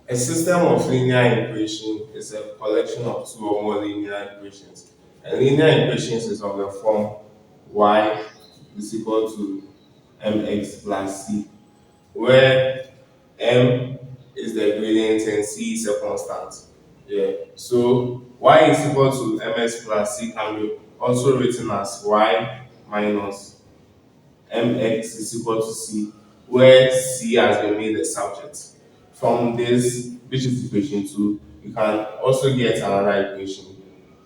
A system of linear equation is a collection of two or more linear equations. And linear equations is of the form y is equal to mx plus c, where m is the gradient and c is a constant. Yeah. So y is equal to ms plus c can be also written as y minus mx is equal to c, where c has been made the subject. From this, which is equation 2, you can also get another equation,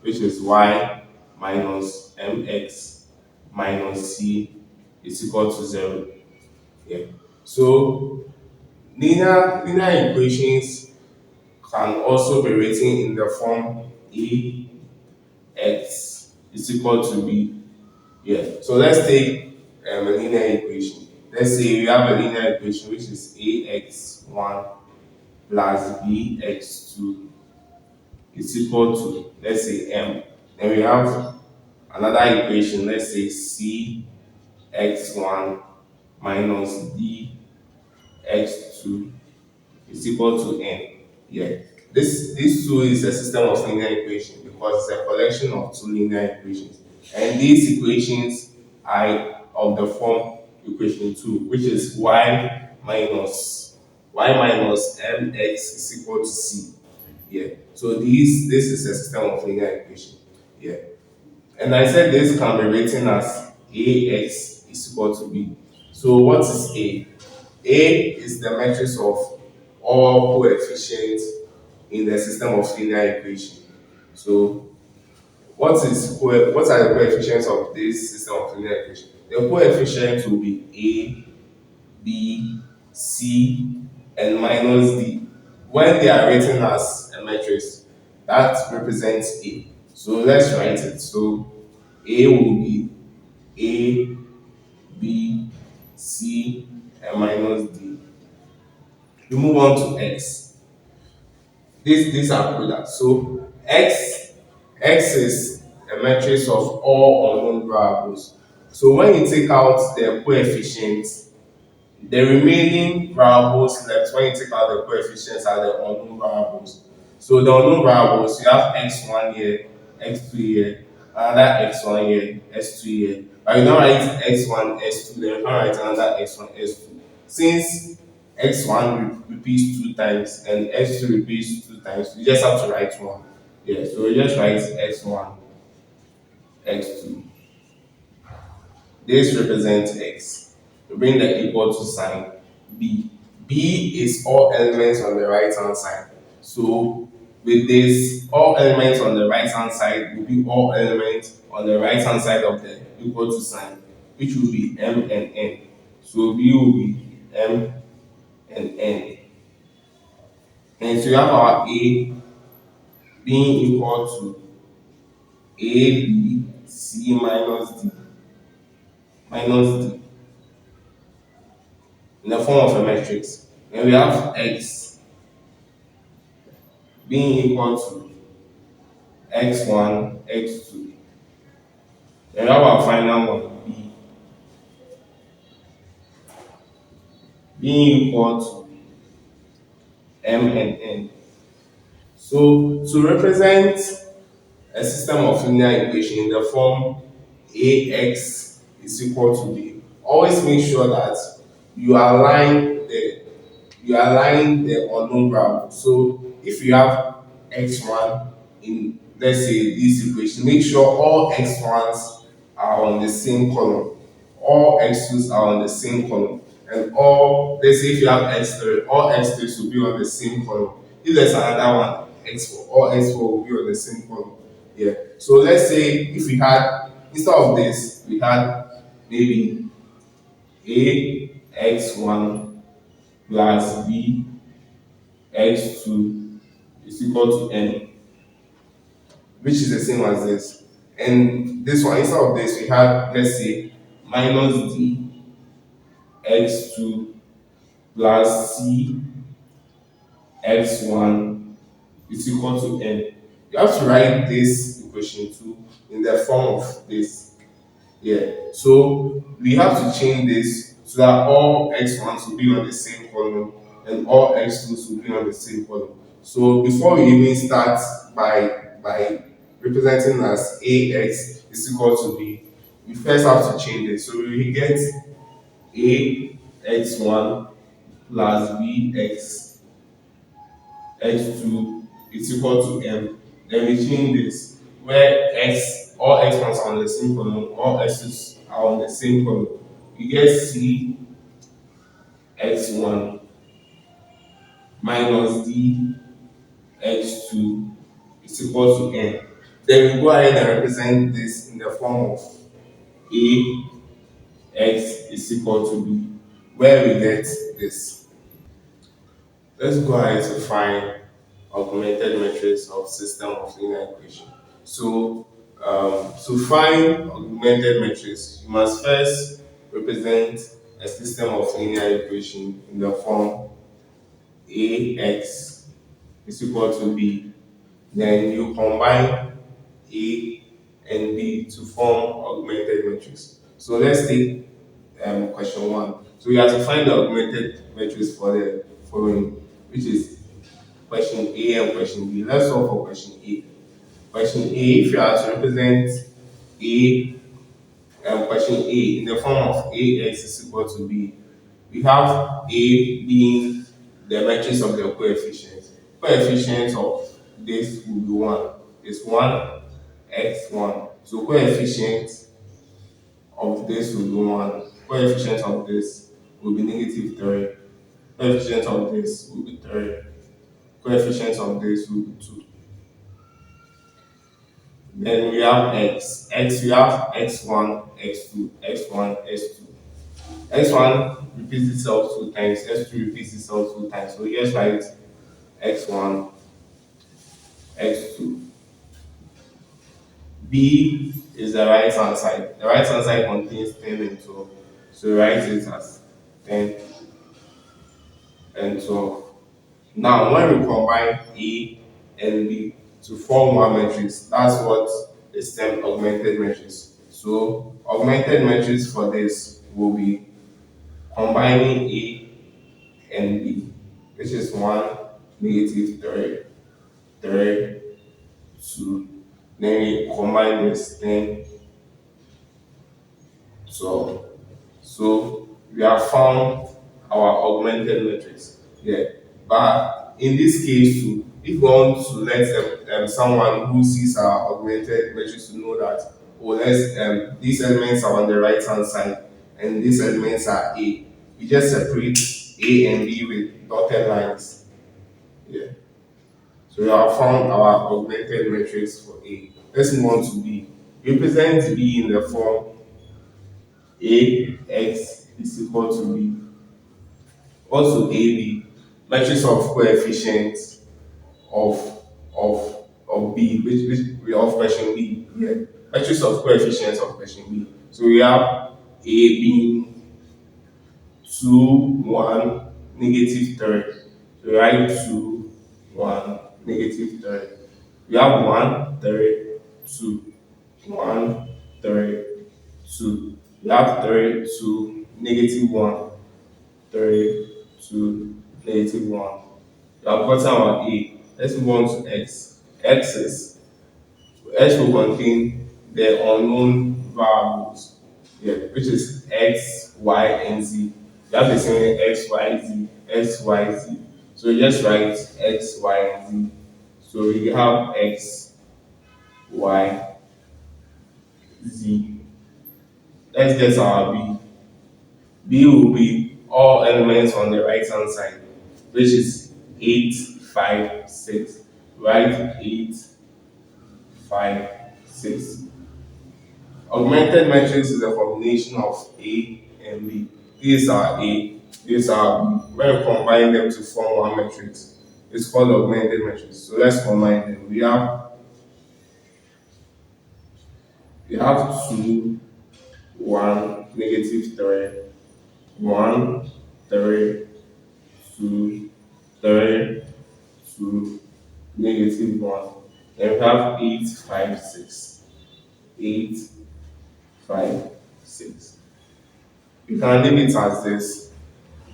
which is y minus mx minus c is equal to 0. Yeah. So linear equations can also be written in the form ax is equal to b. Yeah. So let's take a linear equation. Let's say we have a linear equation which is ax1 plus bx2 is equal to, let's say, m. Then we have another equation, let's say cx1 minus dx2 is equal to n. Yeah. This two is a system of linear equation because it's a collection of two linear equations. And these equations are of the form equation 2, which is y minus mx is equal to c. Yeah. So this is a system of linear equation. Yeah. And I said this can be written as ax is equal to b. So what is a? A is the matrix of all coefficients in the system of linear equation. So what are the coefficients of this system of linear equation? The coefficients will be a, b, c, and minus d. When they are written as a matrix, that represents a. So let's write it. So a will be a, b, c, and minus d. We move on to x. These are products. So x is a matrix of all unknown variables. So when you take out the coefficients, the remaining variables left when you take out the coefficients are the unknown variables. So the unknown variables, you have x1 here, x2 here, another x1 here, x2 here. But you don't write x1, x2, then you can write another x1, x2. Since x1 repeats two times and x2 repeats two times, you just have to write one. Yeah, so you just write x1, x2. This represents x. We bring the equal to sign. B. B is all elements on the right hand side. So with this, all elements on the right hand side will be all elements on the right hand side of the equal to sign, which will be m and n. So B will be m and n. And so we have our A being equal to A B C minus D in the form of a matrix. Then we have X being equal to x1, x2. Then we have our final one, B, being equal to m and n. So to represent a system of linear equation in the form ax is equal to b, always make sure that you align the unknown variable. So if you have x1 in, let's say, this equation, make sure all x1s are on the same column, all x2s are on the same column, and all, let's say if you have x3, all x3s will be on the same column. If there's another one, x4, all x4 will be on the same column. Yeah. So let's say if we had, instead of this, we had maybe a x1 plus b x2 is equal to n, which is the same as this. And this one, instead of this, we have, let's say, minus d x2 plus c x1 is equal to n. You have to write this equation 2 in the form of this. Yeah. So we have to change this so that all x1s will be on the same column and all x2s will be on the same column. So before we even start by representing as ax is equal to b, we first have to change it. So we get ax1 plus x2 is equal to m. Then we change this where all x1s are on the same column, all x's are on the same column. We get c x1 minus d x2 is equal to n. Then we go ahead and represent this in the form of a x is equal to b, where we get this. Let's go ahead to find augmented matrix of system of linear equation. So to find augmented matrix, you must first represent a system of linear equation in the form ax is equal to b. Then you combine a and b to form augmented matrix. So let's take question 1. So we have to find the augmented matrix for the following, which is question A and question B. Let's solve for question A. Question A, if you are to represent A, question A in the form of AX is equal to B, we have A being the matrix of the coefficients. Coefficients of this will be 1. It's 1, x1. So coefficients of this will be 1. Coefficient of this will be negative 3. Coefficient of this will be 3. Coefficient of this will be 2. Then we have x. X, we have x1, x2, x1, x2. X1 repeats itself 2 times, x2 repeats itself 2 times. So here's write x1, x2. B is the right hand side. The right hand side contains 10 and 12. So write it as 10 and 12. Now, when we combine A and B to form one matrix, that's what is termed augmented matrix. So, augmented matrix for this will be combining A and B, which is 1, negative 3, 3, 2. Then we combine this, then 12. So, we have found our augmented matrix. Yeah. But in this case, too, if we want to let someone who sees our augmented matrix to know that, oh, these elements are on the right hand side and these elements are A, we just separate A and B with dotted lines. Yeah. So we have found our augmented matrix for A. Let's move on to B. Represent B in the form AX is equal to B. Also AB, matrix of coefficients of B, which we have question B. Yeah. Matrix of coefficients of question B. So we have A being 2, 1, negative 3. So we write 2, 1, negative 3. We have 1, 3, 2, 1, 3, 2. We have 3, 2, negative 1, 3, 2, negative 1. We have gotten our A. Let's move on to X. X will contain the unknown variables, yeah, which is X, Y, and Z. We have the same X, Y, Z, X, Y, Z. So we just write X, Y, and Z. So we have X, Y, Z. Let's get our B. B will be all elements on the right hand side, which is 8, 5, 6. Write 8, 5, 6. Augmented matrix is a combination of A and B. These are A, these are B. When you combine them to form one matrix, it's called augmented matrix. So let's combine them. We have 2, 1, negative 3, 1, 3, 2, 3, 2, negative 1. Then we have 8, 5, 6. 8, 5, 6. You can leave it as this.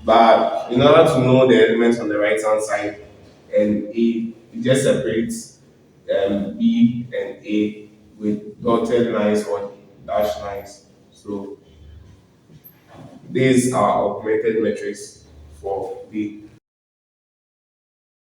But in order to know the elements on the right hand side and A, you just separate B and A with dotted lines or dashed lines. So these are augmented metrics for B.